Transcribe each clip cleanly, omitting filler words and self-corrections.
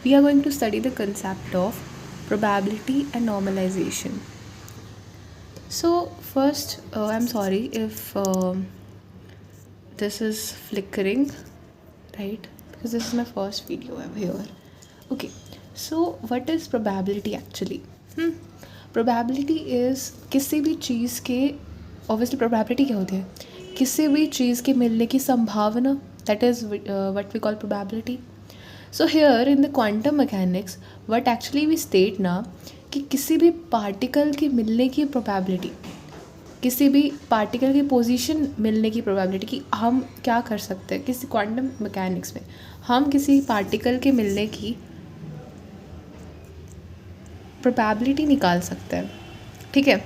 we are going to study the concept of probability and normalization. So first, I'm sorry if this is flickering, right? Because this is my first video over here. Okay, so what is probability actually? Probability is किसी भी चीज़ के, obviously probability क्या होती है? किसी भी चीज़ के मिलने की संभावना, that is what we call probability. So here in the quantum mechanics, what actually we state ना कि किसी भी पार्टिकल के मिलने की प्रोबेबिलिटी, किसी भी पार्टिकल की पोजीशन मिलने की प्रोबेबिलिटी, कि हम क्या कर सकते हैं किसी क्वांटम मैकेनिक्स में, हम किसी पार्टिकल के मिलने की प्रोबेबिलिटी निकाल सकते हैं, ठीक है.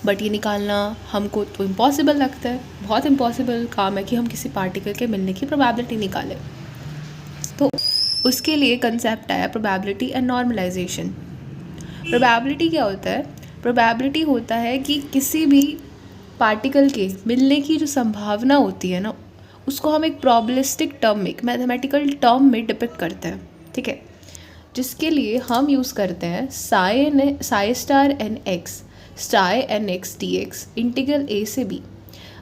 बट ये निकालना हमको तो इम्पॉसिबल लगता है, बहुत इम्पॉसिबल काम है कि हम किसी पार्टिकल के मिलने की प्रोबेबिलिटी निकालें. तो उसके लिए कंसेप्ट आया प्रोबेबिलिटी एंड नॉर्मलाइजेशन. प्रोबेबिलिटी क्या होता है? प्रोबेबिलिटी होता है कि किसी भी पार्टिकल के मिलने की जो संभावना होती है ना, उसको हम एक प्रोबेबिलिस्टिक टर्म में, एक मैथमेटिकल टर्म में डिपिक्ट करते हैं, ठीक है. जिसके लिए हम यूज़ करते हैं psi star n x star n x d x integral a से बी.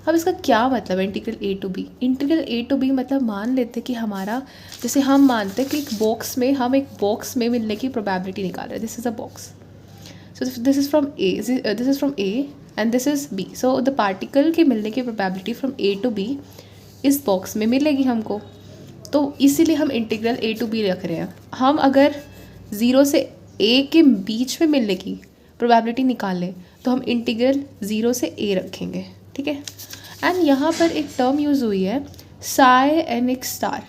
अब इसका क्या मतलब है integral a to b? Integral a to b मतलब मान लेते कि हमारा, जैसे हम मानते हैं कि एक बॉक्स में, हम एक बॉक्स में मिलने की प्रोबेबिलिटी निकाल रहे हैं. This is a box, so this is from A and this is B. So the particle के मिलने की probability from A to B इस बॉक्स में मिलेगी हमको. तो इसीलिए हम इंटीग्रल ए टू बी रख रहे हैं. हम अगर 0 से ए के बीच में मिलने की प्रोबेबिलिटी निकालें तो हम इंटीग्रल 0 से ए रखेंगे, ठीक है. एंड यहाँ पर एक टर्म यूज़ हुई है साई एन एक्स स्टार.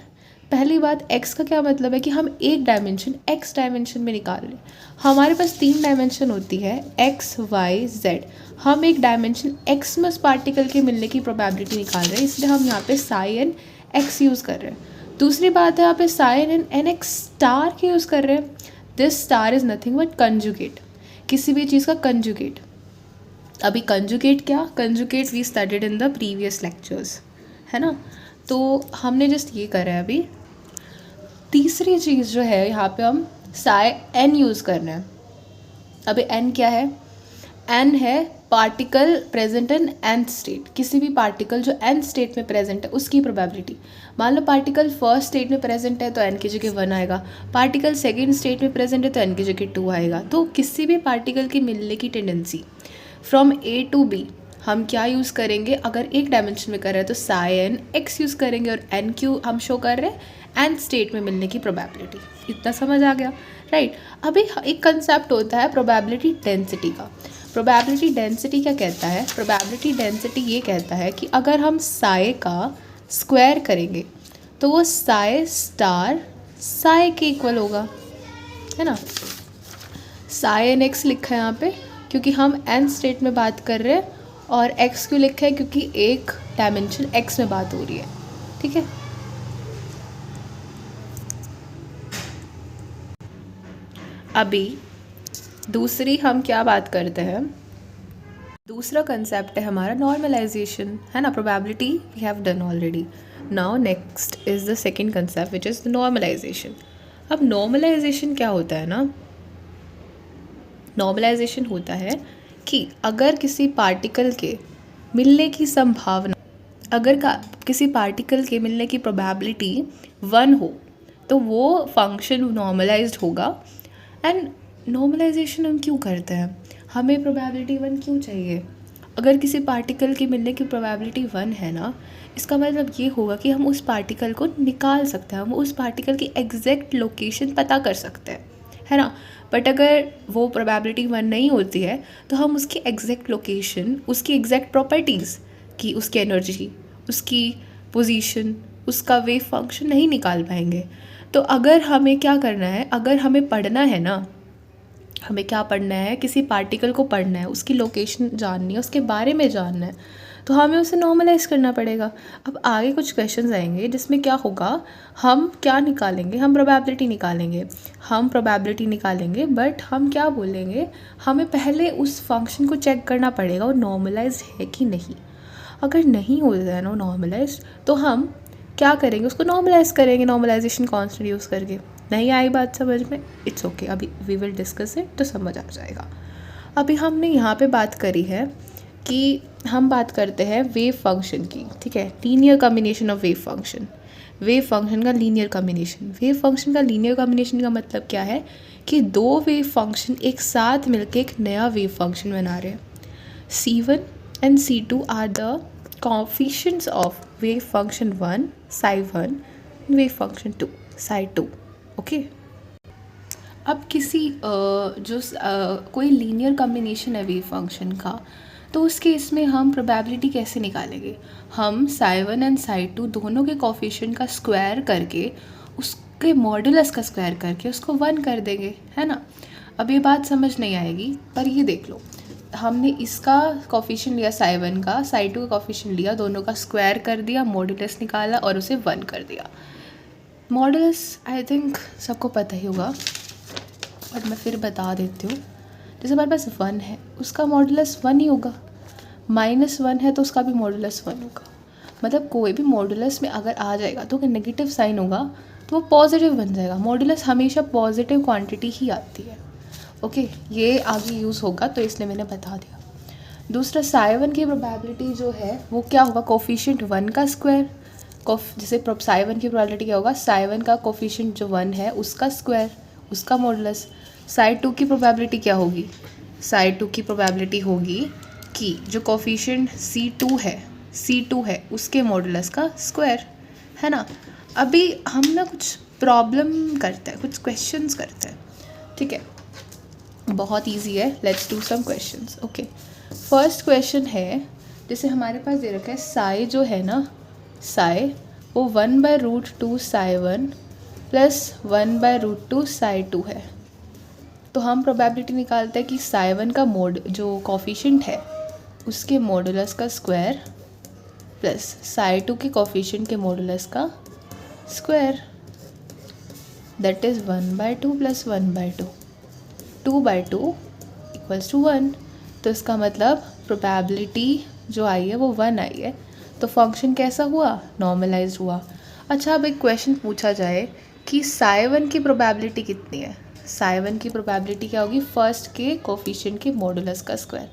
पहली बात, एक्स का क्या मतलब है कि हम एक डायमेंशन एक्स डायमेंशन में निकाल रहे हैं. हमारे पास 3 डायमेंशन होती है, एक्स वाई जेड. हम एक डायमेंशन एक्स में उस पार्टिकल के मिलने की प्रोबेबिलिटी निकाल रहे हैं, इसलिए हम यहाँ पे साई एन एक्स यूज़ कर रहे हैं. दूसरी बात है, यहाँ पे साइन एन एक्स स्टार के यूज़ कर रहे हैं. This star is nothing but conjugate, किसी भी चीज़ का कंजुगेट. अभी कंजुगेट क्या? Conjugate we studied in the previous lectures, है ना. तो हमने जस्ट ये करा है. अभी तीसरी चीज़ जो है, यहाँ पे हम साई एन यूज़ कर रहे हैं. अभी एन क्या है? एन है particle present in an state. किसी भी पार्टिकल जो एन स्टेट में प्रेजेंट है उसकी प्रोबेबिलिटी. मान लो पार्टिकल फर्स्ट स्टेट में प्रेजेंट है तो एन की जगह 1 आएगा. पार्टिकल सेकेंड स्टेट में प्रेजेंट है तो एन की जगह 2 आएगा. तो किसी भी पार्टिकल की मिलने की tendency from A to B हम क्या यूज़ करेंगे? अगर एक डायमेंशन में कर रहे हैं तो साई एन एक्स यूज़ करेंगे, और एन क्यू हम शो कर रहे हैं एन स्टेट में मिलने की प्रोबेबिलिटी. इतना समझ आ गया, राइट. अभी एक कंसेप्ट होता है प्रोबेबिलिटी डेंसिटी का. प्रोबेबिलिटी डेंसिटी क्या कहता है? प्रोबेबिलिटी डेंसिटी ये कहता है कि अगर हम साई का स्क्वायर करेंगे तो वो साई स्टार साई के इक्वल होगा, है ना. साई एन एक्स लिखा है यहाँ पे क्योंकि हम एन स्टेट में बात कर रहे हैं, और एक्स क्यों लिखा है? क्योंकि एक डायमेंशन एक्स में बात हो रही है, ठीक है. अभी दूसरी हम क्या बात करते हैं? दूसरा कंसेप्ट है हमारा नॉर्मलाइजेशन, है ना. Probability we have done already. Now next is the second concept which is the normalization. अब नॉर्मलाइजेशन क्या होता है ना? नॉर्मलाइजेशन होता है कि अगर किसी पार्टिकल के मिलने की संभावना, अगर किसी पार्टिकल के मिलने की प्रोबेबिलिटी 1 हो तो वो फंक्शन नॉर्मलाइज्ड होगा. एंड नॉर्मलाइजेशन हम क्यों करते हैं? हमें प्रोबेबिलिटी 1 क्यों चाहिए? अगर किसी पार्टिकल की मिलने की प्रोबेबिलिटी 1 है ना, इसका मतलब ये होगा कि हम उस पार्टिकल को निकाल सकते हैं, हम उस पार्टिकल की एग्जैक्ट लोकेशन पता कर सकते हैं, है ना. बट अगर वो प्रोबेबिलिटी 1 नहीं होती है तो हम उसकी एग्जैक्ट लोकेशन, उसकी एग्जैक्ट प्रॉपर्टीज़, कि उसकी एनर्जी, उसकी पोजीशन, उसका वेव फंक्शन नहीं निकाल पाएंगे. तो अगर हमें क्या करना है, अगर हमें पढ़ना है ना, हमें क्या पढ़ना है? किसी पार्टिकल को पढ़ना है, उसकी लोकेशन जाननी है, उसके बारे में जानना है, तो हमें उसे नॉर्मलाइज करना पड़ेगा. अब आगे कुछ क्वेश्चंस आएंगे जिसमें क्या होगा, हम क्या निकालेंगे? हम प्रोबेबिलिटी निकालेंगे. बट हम क्या बोलेंगे? हमें पहले उस फंक्शन को चेक करना पड़ेगा वो नॉर्मलाइज है कि नहीं. अगर नहीं हो जाए ना नॉर्मलाइज, तो हम क्या करेंगे? उसको नॉर्मलाइज करेंगे, नॉर्मलाइजेशन कॉन्स्टेंट यूज़ करके. नहीं आई बात समझ में, इट्स ओके, अभी वी विल डिस्कस इट तो समझ आ जाएगा। अभी हमने यहाँ पे बात करी है कि हम बात करते हैं वेव फंक्शन की, ठीक है, linear combination of wave function, wave function का लीनियर कॉम्बिनेशन। वेव फंक्शन का लीनियर कॉम्बिनेशन का मतलब क्या है कि दो वेव फंक्शन एक साथ मिलके एक नया वेव फंक्शन बना रहे हैं। C1 and C2 are the coefficients of wave function 1 psi1 and wave function 2 psi2, okay. अब किसी कोई लीनियर कॉम्बिनेशन है वेव फंक्शन का, तो उस केस में हम प्रोबेबिलिटी कैसे निकालेंगे? हम psi1 एंड psi2 दोनों के कोफिशिएंट का स्क्वायर करके उसके मॉडुलस का स्क्वायर करके उसको 1 कर देंगे, है ना। अब ये बात समझ नहीं आएगी, पर ये देख लो, हमने इसका कोफिशिएंट लिया psi1 का, psi2 का कोफिशिएंट लिया, दोनों का स्क्वायर कर दिया, मॉडुलस निकाला और उसे 1 कर दिया। मॉडुलस आई थिंक सबको पता ही होगा, बट मैं फिर बता देती हूँ। जैसे हमारे पास 1 है, उसका मॉडुलस 1 ही होगा, -1 है तो उसका भी मॉडुलस 1 होगा। मतलब कोई भी मॉडुलस में अगर आ जाएगा तो अगर नेगेटिव साइन होगा तो वो पॉजिटिव बन जाएगा। मॉडुलस हमेशा पॉजिटिव क्वांटिटी ही आती है, ओके। ये आगे यूज़ होगा तो इसलिए मैंने बता दिया। दूसरा psi1 की प्रोबेबिलिटी जो है वो क्या होगा, कोफिशिएंट 1 का स्क्वायर। जैसे psi1 की प्रोबेबिलिटी क्या होगा, psi1 का कोफिशिएंट जो 1 है उसका स्क्वायर, उसका मॉडुलस। psi2 की प्रोबेबिलिटी क्या होगी, psi2 की प्रोबेबिलिटी होगी कि जो कोफिशिएंट C2 है उसके मॉडुलस का स्क्वायर, है ना। अभी हम ना कुछ प्रॉब्लम करते हैं, कुछ क्वेश्चंस करते हैं, ठीक है, बहुत इजी है। Let's do some questions, okay. First question है, जैसे हमारे पास दे रखा है साई जो है ना, साई वो 1/√2 psi1 प्लस 1/√2 psi2 है। तो हम प्रोबेबिलिटी निकालते हैं कि psi1 का जो कोफिशिएंट है उसके मॉडुलस का स्क्वायर प्लस psi2 के कोफिशिएंट के मॉडुलस का square, that is 1/2 plus 1/2, 2/2 equals to 1। तो इसका मतलब प्रोबेबिलिटी जो आई है वो 1 आई है। तो फंक्शन कैसा हुआ, नॉर्मलाइज्ड हुआ। अच्छा, अब एक क्वेश्चन पूछा जाए कि psi1 की प्रोबेबिलिटी कितनी है। psi1 की प्रोबेबिलिटी क्या होगी, फर्स्ट के कोफिशिएंट के मॉडुलस का स्क्वायर।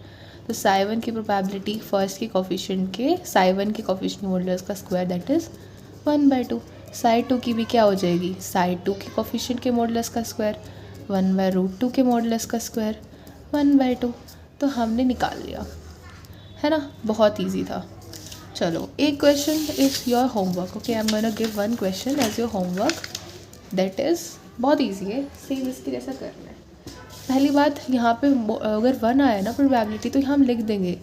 तो psi1 की प्रोबेबिलिटी फर्स्ट के कोफिशिएंट के psi1 के कोफिशिएंट मॉडुलस का स्क्वायर, दैट इज़ 1/2। psi2 की भी क्या हो जाएगी, psi2 के कोफिशिएंट के मॉडुलस का स्क्वायर, 1/√2 के मॉडुलस का स्क्वायर, 1/2। तो हमने निकाल लिया, है ना, बहुत इजी था। चलो, एक question is your homework, okay. I am gonna give one question as your homework, that is बहुत इजी है, सेम इसके जैसा करना है। पहली बात, यहाँ पे अगर 1 आया ना प्रोबेबिलिटी, तो हम लिख देंगे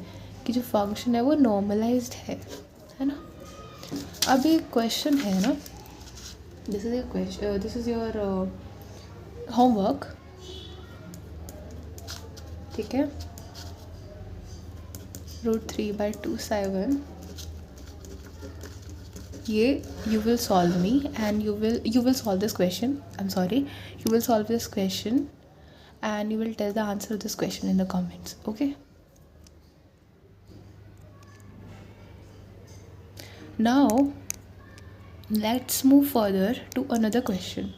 कि जो फंक्शन है वो नॉर्मलाइज्ड है ना। अब ये क्वेश्चन है ना, दिस इज़ योर होमवर्क, ठीक है। √3/2 psi1, ये you will solve me and you will solve this question, I'm sorry, you will solve this question and you will tell the answer of this question in the comments, okay. Now let's move further to another question.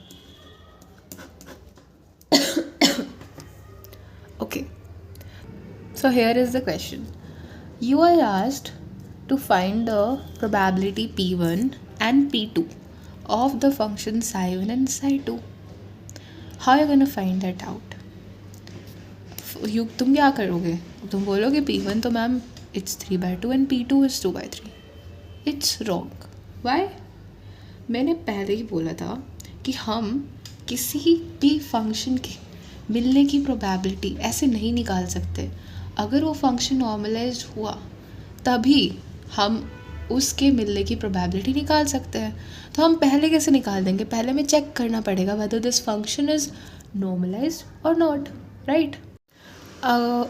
Okay, so here is the question. You are asked to find the probability P1 and P2 of the function psi1 and psi2. How are you going to find that out? तुम क्या करोगे, तुम बोलोगे P1 तो ma'am it's 3/2 and P2 is 2/3. It's wrong. Why? मैंने पहले ही बोला था कि हम किसी भी फंक्शन के मिलने की प्रोबेबिलिटी ऐसे नहीं निकाल सकते। अगर वो फंक्शन नॉर्मलाइज्ड हुआ तभी हम उसके मिलने की प्रोबेबिलिटी निकाल सकते हैं। तो हम पहले कैसे निकाल देंगे, पहले हमें चेक करना पड़ेगा whether this function is normalized और not, right.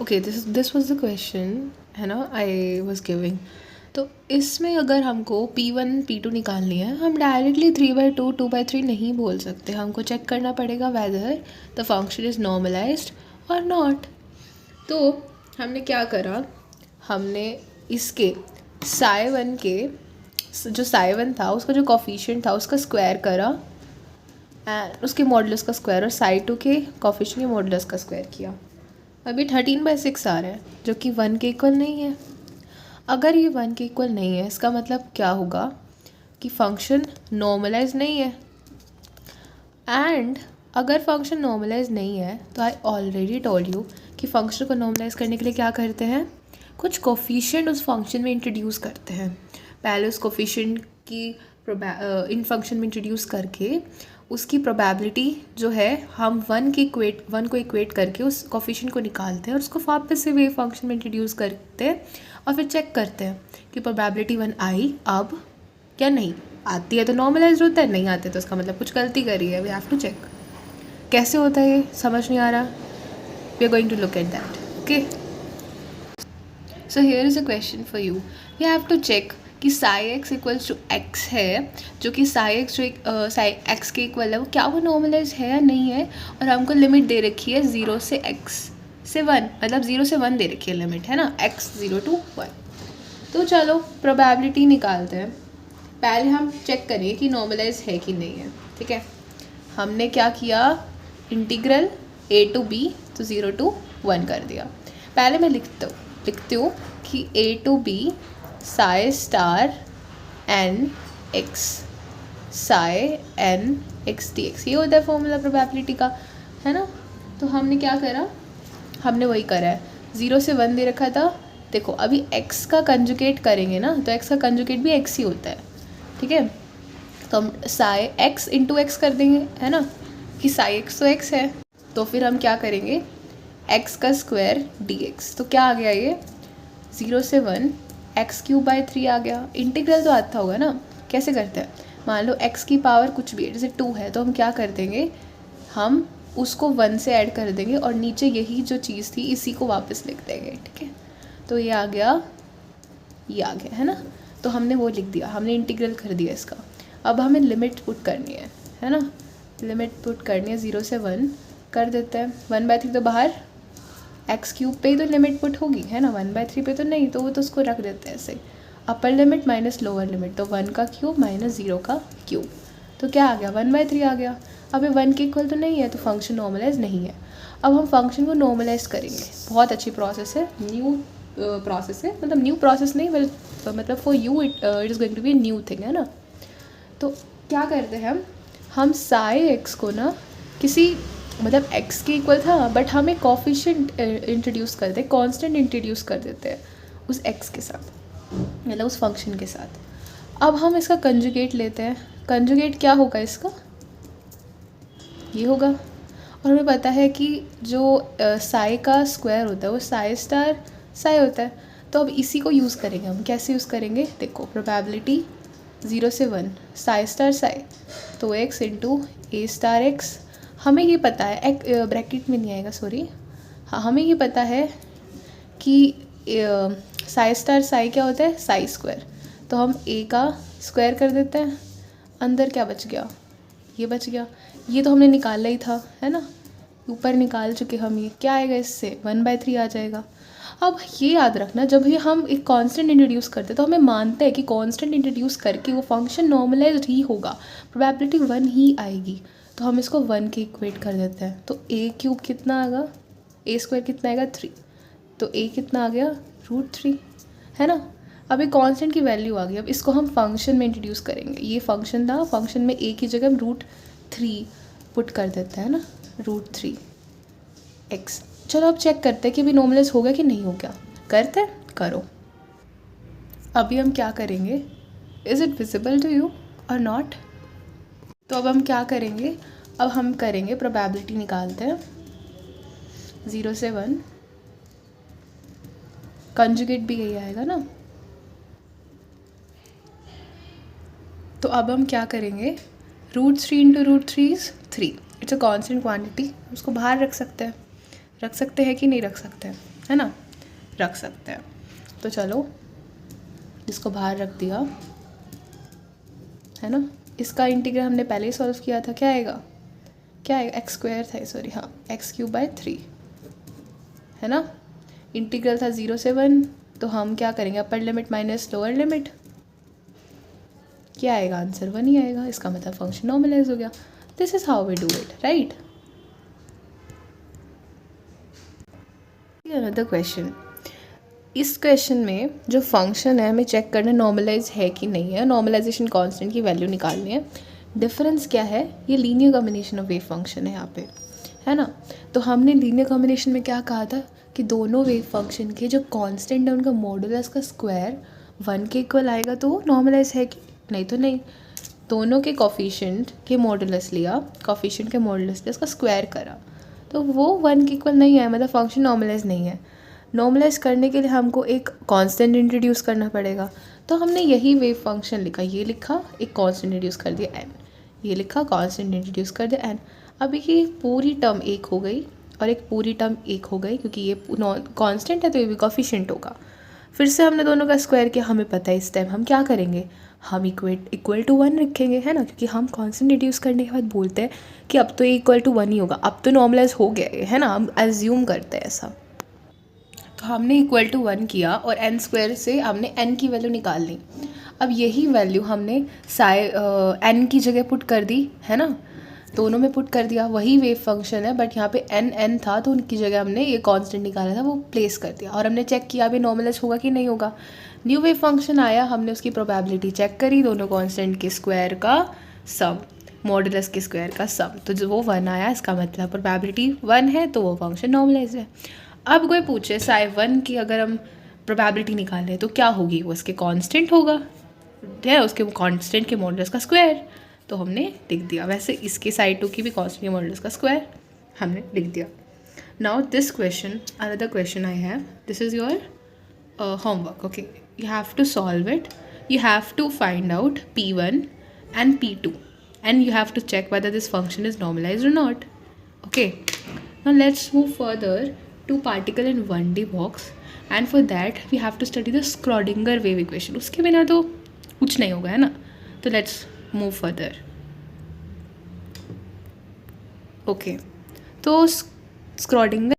Okay, this was the question, है ना, आई वाज गिविंग। तो इसमें अगर हमको P1 P2 निकालनी है, हम डायरेक्टली 3/2 2/3 नहीं बोल सकते, हमको चेक करना पड़ेगा whether the function is normalized और नॉट। तो हमने क्या करा, हमने इसके psi1 के जो psi1 था उसका जो कोफिशिएंट था उसका स्क्वायर करा एंड उसके मॉडुलस का स्क्वायर और साइड 2 के कोफिशिएंट के मॉडुलस का स्क्वायर किया। अभी 13/6 आ रहा है जो कि 1 के इक्वल नहीं है। अगर ये 1 के इक्वल नहीं है इसका मतलब क्या होगा कि फंक्शन नॉर्मलाइज नहीं है। एंड अगर फंक्शन नॉर्मलाइज नहीं है तो आई ऑलरेडी टोल्ड यू कि फंक्शन को नॉर्मलाइज करने के लिए क्या करते हैं, कुछ कोफिशिएंट उस फंक्शन में इंट्रोड्यूस करते हैं। पहले उस कोफिशिएंट की इन फंक्शन में इंट्रोड्यूस करके उसकी प्रोबेबिलिटी जो है हम 1 को इक्वेट करके उस कोफिशिएंट को निकालते हैं और उसको वापस से वे फंक्शन में इंट्रोड्यूस करते हैं और फिर चेक करते हैं कि प्रोबेबिलिटी 1 आई अब क्या नहीं आती है तो नॉर्मलाइज होता है, नहीं आते तो उसका मतलब कुछ गलती करी है। वी हैव टू चेक कैसे होता है, ये समझ नहीं आ रहा। We are going to look at that. Okay, so here is a question for you. We have to check कि psi x equals to x है, जो कि साई एक्स जो साई एक्स के इक्वल है, वो क्या वो नॉर्मलाइज है या नहीं है। और हमको लिमिट दे रखी है 0 से x से 1, मतलब 0 से 1 दे रखी है लिमिट, है ना, x 0 to 1। तो चलो प्रोबेबिलिटी निकालते हैं। पहले हम चेक करें कि नॉर्मलाइज है कि नहीं है। ठीक है, हमने क्या किया, इंटीग्रल a to b तो 0 to 1 कर दिया। पहले मैं लिखती हूँ कि a to b Sai star n x Sai n x dx, ये होता है फॉर्मूला प्रोबेबिलिटी का, है ना। तो हमने क्या करा, हमने वही करा है। 0 से 1 दे रखा था, देखो अभी x का कंजुगेट करेंगे ना तो x का कंजुगेट भी x ही होता है। ठीक है, तो हम साई x इंटू एक्स कर देंगे, है ना, कि साई x तो x है। तो फिर हम क्या करेंगे, x का स्क्वायर dx, तो क्या आ गया ये 0 से 1 x³/3 आ गया। इंटीग्रल तो आता होगा ना, कैसे करते हैं, मान लो x की पावर कुछ भी है, जैसे 2 है तो हम क्या कर देंगे, हम उसको 1 से ऐड कर देंगे और नीचे यही जो चीज़ थी इसी को वापस लिख देंगे। ठीक है, तो ये आ गया, ये आ गया, है ना। तो हमने वो लिख दिया, हमने इंटीग्रल कर दिया इसका। अब हमें लिमिट पुट करनी है ना, लिमिट पुट करनी है 0 से 1 कर देते हैं। 1/3 तो बाहर, x³ पे ही तो लिमिट पुट होगी, है ना, 1/3 पे तो नहीं, तो वो तो उसको रख देते हैं ऐसे, upper limit minus lower limit, तो 1 का क्यूब माइनस 0 का क्यूब, तो क्या आ गया 1/3 आ गया। अब ये 1 के इक्वल तो नहीं है तो फंक्शन नॉर्मलाइज नहीं है। अब हम फंक्शन को नॉर्मलाइज करेंगे, बहुत अच्छी प्रोसेस है, न्यू प्रोसेस है, मतलब न्यू प्रोसेस नहीं, मतलब for you it is going to be new thing, है ना। तो क्या करते हैं हम साई एक्स को ना किसी, मतलब x के इक्वल था बट हम एक कोफिशिएंट इंट्रोड्यूस करते हैं, कांस्टेंट इंट्रोड्यूस कर देते हैं उस x के साथ, मतलब उस फंक्शन के साथ। अब हम इसका कंजुगेट लेते हैं, कंजुगेट क्या होगा इसका, ये होगा। और हमें पता है कि जो साई का स्क्वायर होता है वो साई स्टार साई होता है, तो अब इसी को यूज़ करेंगे हम। कैसे यूज़ करेंगे, देखो प्रोबेबिलिटी 0 से 1 साई स्टार साई, तो x इंटू ए स्टार एक्स, हमें ये पता है, एक ब्रैकेट में नहीं आएगा सॉरी, हाँ हमें ये पता है कि साई स्टार साई क्या होता है, साई स्क्वायर, तो हम a का स्क्वायर कर देते हैं, अंदर क्या बच गया, ये बच गया, ये तो हमने निकाला ही था, है ना, ऊपर निकाल चुके हम, ये क्या आएगा इससे 1/3 आ जाएगा। अब ये याद रखना, जब भी हम एक कांस्टेंट इंट्रोड्यूस करते हैं तो हमें मानते हैं कि कांस्टेंट इंट्रोड्यूस करके वो फंक्शन नॉर्मलाइज्ड ही होगा, प्रोबेबिलिटी 1 ही आएगी, तो हम इसको 1 के इक्वेट कर देते हैं। तो a³ कितना आएगा, a² कितना आएगा 3, तो a कितना आ गया √3, है ना। अब एक कांस्टेंट की वैल्यू आ गई, अब इसको हम फंक्शन में इंट्रोड्यूस करेंगे, ये फंक्शन था, फंक्शन में a की जगह हम √3 पुट कर देते हैं ना, √3x। चलो अब चेक करते हैं कि अभी नॉर्मलाइज हो गया कि नहीं हो गया, करते हैं, करो। अभी हम क्या करेंगे, is it visible to you और नॉट। तो अब हम क्या करेंगे, अब हम करेंगे प्रोबेबिलिटी निकालते हैं 0 से 1, कंजुगेट भी यही आएगा ना। तो अब हम क्या करेंगे, √3 into √3 is 3, it's a constant quantity, उसको बाहर रख सकते हैं कि नहीं रख सकते हैं, है ना, रख सकते हैं। तो चलो इसको बाहर रख दिया, है ना। इसका इंटीग्रल हमने पहले ही सॉल्व किया था, क्या आएगा x² था सॉरी, हाँ x³/3, है ना। इंटीग्रल था 0 से 1, तो हम क्या करेंगे, upper limit minus lower limit, क्या आएगा आंसर 1 ही आएगा, इसका मतलब फंक्शन नॉर्मलाइज हो गया। This is how we do it, right? Another question, इस क्वेश्चन में जो फंक्शन है हमें चेक करना नॉर्मलाइज है कि नहीं है, नॉर्मलाइजेशन कांस्टेंट की वैल्यू निकालनी है। डिफरेंस क्या है, ये linear combination of wave function है यहाँ पे, है ना। तो हमने लीनियर कॉम्बिनेशन में क्या कहा था कि दोनों वेव फंक्शन के जो कांस्टेंट है उनका मॉडुलस का स्क्वायर 1 के इक्वल आएगा तो वो नॉर्मलाइज है कि नहीं, तो नहीं। दोनों के कॉफिशिएंट के मॉडुलस लिया, कॉफिशिएंट के मॉडुलस लिया, उसका स्क्वायर करा तो वो 1 के इक्वल नहीं है, मतलब फंक्शन नॉर्मलाइज नहीं है। नॉर्मलाइज करने के लिए हमको एक कांस्टेंट इंट्रोड्यूस करना पड़ेगा, तो हमने यही वेव फंक्शन लिखा, ये लिखा, एक कांस्टेंट इंट्रोड्यूस कर दिया n, ये लिखा, कांस्टेंट इंट्रोड्यूस कर दिया n। अब ये पूरी टर्म एक हो गई और एक पूरी टर्म एक हो गई, क्योंकि ये कांस्टेंट है तो ये भी कोफिशिएंट होगा। फिर से हमने दोनों का स्क्वायर किया, हमें पता है इस टाइम हम क्या करेंगे, हम इक्वल टू 1 रखेंगे, है ना, क्योंकि हम कांस्टेंट रिड्यूस करने के बाद बोलते हैं कि अब तो ये इक्वल टू 1 ही होगा, अब तो नॉर्मलाइज हो गया है ना, हम एज्यूम करते हैं ऐसा। तो हमने इक्वल टू 1 किया और n स्क्वायर से हमने n की वैल्यू निकाल ली। अब यही वैल्यू हमने n की जगह पुट कर दी, है ना, दोनों में पुट कर दिया, वही वेव फंक्शन है, बट यहाँ पे n था तो उनकी जगह हमने ये कांस्टेंट निकाला था वो प्लेस कर दिया, और हमने चेक किया अभी नॉर्मलाइज होगा कि नहीं होगा। न्यू वेव फंक्शन आया, हमने उसकी प्रोबेबिलिटी चेक करी, दोनों कांस्टेंट के स्क्वायर का सम, मॉडुलस के स्क्वायर का सम, तो जो वो 1 आया, इसका मतलब प्रोबेबिलिटी 1 है तो वो फंक्शन नॉर्मलाइज है। अब कोई पूछे psi1 की अगर हम प्रोबेबिलिटी निकालें तो क्या होगी, वो उसके कांस्टेंट होगा, है उसके कांस्टेंट के मॉडुलस का स्क्वायर, तो हमने लिख दिया। वैसे इसके psi2 की भी कांस्टेंट के मॉडुलस का स्क्वायर हमने लिख दिया। Now this question, another question I have, this is your homework, okay, you have to solve it. You have to find out P1 and P2 and you have to check whether this function is normalized or not. Okay, now let's move further to particle in 1D box, and for that we have to study the Schrödinger wave equation. उसके बिना तो कुछ नहीं होगा, है ना, तो let's move further. Okay, तो Schrödinger